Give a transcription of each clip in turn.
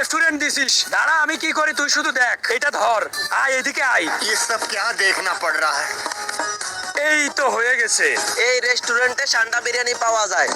Restaurant দিছিস, দাঁড়া আমি কি করি তুই শুধু দেখ। এটা ধর, আয় এদিকে আয়। ये सब क्या देखना पड़ रहा है। এই তো হয়ে গেছে। এই রেস্টুরেন্টে সান্ডা বিরিয়ানি পাওয়া যায়।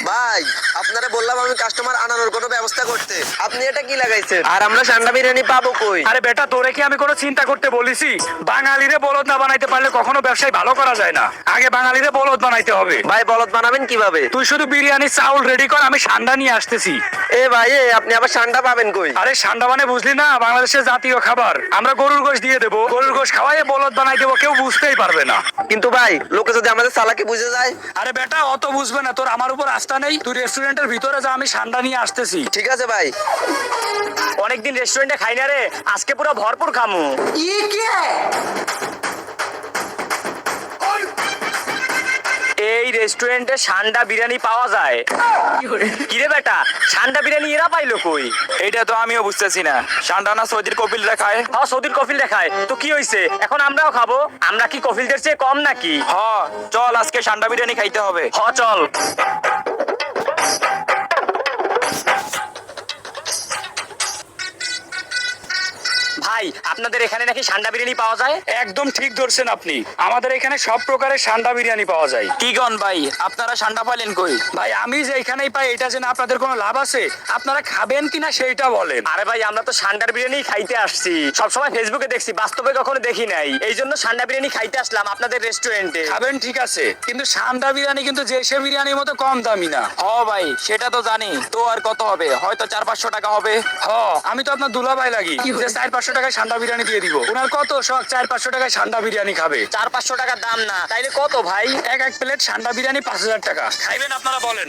ভাই আপনারা বললাম আমি কাস্টমার আনানোর কোনো ব্যবস্থা করতে, আপনি এটা কি লাগাইছেন? আর আমরা সান্ডা বিরিয়ানি পাবো কই? আরে বেটা, তোরে কি আমি কোনো চিন্তা করতে বলিছি? বাঙালিরে বলদ না বানাইতে পারলে কখনো ব্যবসায় ভালো করা যায় না। আগে বাঙালিরে বলদ বানাইতে হবে। ভাই বলদ বানাবেন কিভাবে? তুই শুধু বিরিয়ানি চাউল রেডি কর, আমি সান্ডা নিয়ে আসতেছি। এ ভাই আপনি আবার সান্ডা পাবেন কই? আরে সান্ডা মানে বুঝলি না, বাংলাদেশের জাতীয় খাবার। আমরা গরুর গোশত দিয়ে দেবো, গরুর গোশত খাওয়াই বলদ বানাই দেবো, কেউ বুঝতেই পারবে না। কিন্তু ভাই লোকে যদি আমাদের চালাকি বুঝে যায়? আরে বেটা অত বুঝবে না, তোর আমার উপর আস্থা নেই। তুই রেস্টুরেন্টের ভিতরে যা, আমি সান্ডা নিয়ে আসতেছি। ঠিক আছে ভাই। অনেকদিন রেস্টুরেন্টে খাই না রে, আজকে পুরো ভরপুর খামু। এই রেস্টুরেন্টে সান্ডা বিরিয়ানি পাওয়া যায়। কিরে বেটা, সান্ডা বিরিয়ানি এরা পাইলো কই? এইটা তো আমিও বুঝতেছি না। সান্ডা না সৌদির কপিলরা খায়। হ্যাঁ সৌদির কফিল দেখায় তো কি হইছে, এখন আমরাও খাবো। আমরা কি কফিলদের চেয়ে কম নাকি? হ চল, আজকে সান্ডা বিরিয়ানি খাইতে হবে। হ চল। ভাই আপনাদের এখানে নাকি সান্ডা বিরিয়ানি পাওয়া যায়? একদম ঠিক ধরছেন আপনি, আমাদের এখানে সব প্রকারের সান্ডা বিরিয়ানি পাওয়া যায়। কি গন ভাই, আপনারা সান্ডা পাইলেন কই? ভাই আমি যে এখানেই পাই, এটা যে না আপনাদের কোনো লাভ আছে? আপনারা খাবেন কিনা সেইটা বলেন। আরে ভাই আমরা তো সান্ডার বিরিয়ানি খাইতে আসছি, সবসময় ফেসবুকে দেখছি, বাস্তবে কখনো দেখি নাই। এই জন্য সান্ডা বিরিয়ানি খাইতে আসলাম আপনাদের রেস্টুরেন্টে। খাবেন ঠিক আছে, কিন্তু সান্ডা বিরিয়ানি কিন্তু যে সে বিরিয়ানির মতো কম দামি না। হ ভাই সেটা তো জানি, তো আর কত হবে? হয়তো 400-500 টাকা হবে। হ আমি তো আপনার দুলাভাই লাগি, যে 400-500 টাকায় সান্ডা বিরিয়ানি দিয়ে দিব। ওনার কত শখ 400-500 টাকায় সান্ডা বিরিয়ানি খাবে। 400-500 টাকার দাম না, তাইলে কত ভাই? এক প্লেট সান্ডা বিরিয়ানি 5000 টাকা। খাইবেন আপনারা বলেন?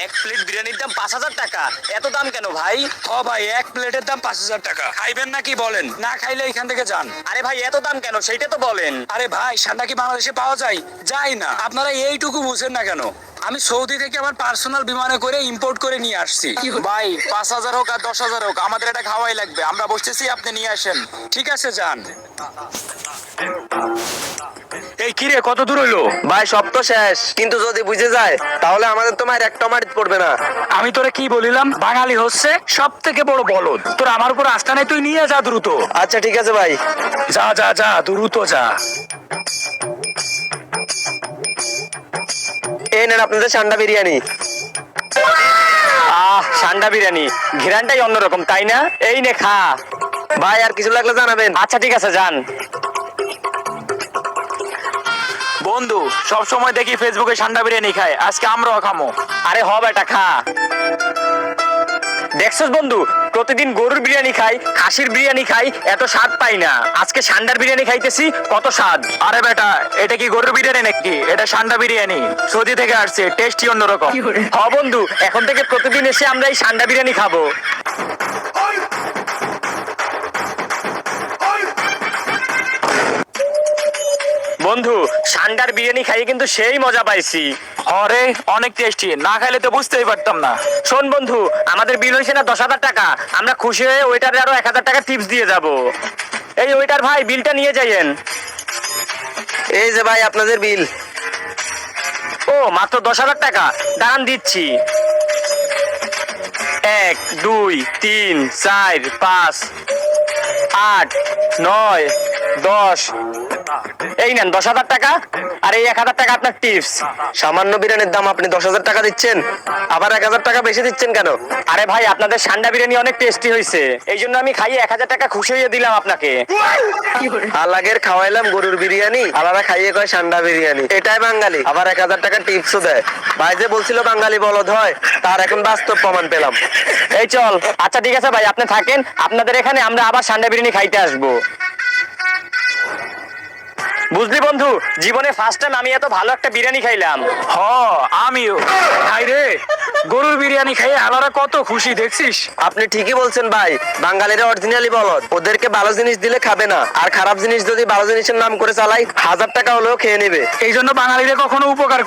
এক প্লেট বিরিয়ানির দাম 5000 টাকা? এত দাম কেন ভাই? হ ভাই, এক প্লেটের দাম 5000 টাকা। খাইবেন নাকি বলেন? না খাইলে এখান থেকে যান। আরে ভাই এত দাম কেন সেইটা তো বলেন। আরে ভাই, সান্ডা কি বাংলাদেশে পাওয়া যায়? যায় না। আপনারা এইটুকু বুঝেন না কেন? আমি সৌদি থেকে আমার পার্সোনাল বিমানে করে ইম্পোর্ট করে নিয়ে আসছি। ভাই 5000 হোক আর 10,000 হোক, আমাদের এটা খাওয়াই লাগবে। আমরা বসতেছি, আপনি নিয়ে আসেন। ঠিক আছে যান। এই কিরে, কত দূর হইলো? ভাই সব তো শেষ, কিন্তু যদি বুঝে যায় তাহলে আমাদের তো মায়ের একটা মারিত পড়বে না। আমি তোরে কি বলিলাম? বাঙালি হচ্ছে সব থেকে বড় বলদ। তোর আমার উপর আস্থা নেই, তুই নিয়ে যা দ্রুত। আচ্ছা ঠিক আছে ভাই। যা যা যা, দ্রুত যা। এই নেন আপনাদের সান্ডা বিরিয়ানি। সান্ডা বিরিয়ানি ঘিরানটাই অন্যরকম তাই না? এই নে খা। ভাই আর কিছু লাগলে জানাবেন। আচ্ছা ঠিক আছে যান। বন্ধু সব সময় দেখি ফেসবুকে সান্ডা বিরিয়ানি খায়, আজকে আমরাও খামো। আরে হ বেটা খা। দেখছস বন্ধু, প্রতিদিন গরুর বিরিয়ানি খাই, খাসির বিরিয়ানি খাই, এত স্বাদ পাই না। আজকে সান্ডার বিরিয়ানি খাইতেছি, কত স্বাদ। আরে বেটা, এটা কি গরুর বিরিয়ানি নাকি? এটা সান্ডা বিরিয়ানি, সৌদি থেকে আসছে, টেস্টই অন্যরকম। হ বন্ধু, এখন থেকে প্রতিদিন এসে আমরা এই সান্ডা বিরিয়ানি খাবো। বন্ধু সান্ডার বিরিয়ানি খাইয়ে কিন্তু সেই মজা পাইছি। আরে অনেক টেস্টি, না খাইলে তো বুঝতেই পারতাম না। শোন বন্ধু, আমাদের বিল হয়েছে না 10,000 টাকা। আমরা খুশি হয়ে ওয়েটারে আরো 1000 টাকা টিপস দিয়ে যাব। এই ওয়েটার ভাই বিলটা নিয়ে যাইয়েন। এই যে ভাই আপনাদের বিল। ও মাত্র 10,000 টাকা, দাঁড়ান দিচ্ছি। 1 2 3 4 5 8 9 10। এই নেন 10,000 টাকা, আর এই 1000 টাকা আপনার টিপস। সামান্য বিরিয়ানির দাম আপনি 10,000 টাকা দিচ্ছেন, আবার 1000 টাকা বেশি দিচ্ছেন কেন? আরে ভাই আপনাদের সান্ডা বিরিয়ানি অনেক টেস্টি হয়েছে, এই জন্য আমি খাইয়ে 1000 টাকা খুশি হয়ে দিলাম আপনাকে। আলাগের খাওয়াইলাম গরুর বিরিয়ানি, আলাদা খাইয়ে কয় সান্ডা বিরিয়ানি। এটাই বাঙালি, আবার 1000 টাকা টিপসও দেয়। ভাই যে বলছিল বাঙালি বলদ হয়, তার এখন বাস্তব প্রমাণ পেলাম। এই চল। আচ্ছা ঠিক আছে ভাই, আপনি থাকেন, আপনাদের এখানে আমরা আবার সান্ডা বিরিয়ানি খাইতে আসবো। বুঝলি বন্ধু, জীবনে ফার্স্ট টাইম আমি এত ভালো একটা বিরিয়ানি খাইলাম। হ আমিও। হাই রে, গরুর বিরিয়ানি খাইয়ে আলাদা কত খুশি দেখছিস? আপনি ঠিকই বলছেন ভাই, বাঙালিরা অরিজিনালি বলদ। ওদেরকে ভালো জিনিস দিলে খাবে না, আর খারাপ জিনিস যদি ভালো জিনিসের নাম করে চালাই 1000 টাকা হলেও খেয়ে নেবে। এই জন্য বাঙালিরা কখনো উপকার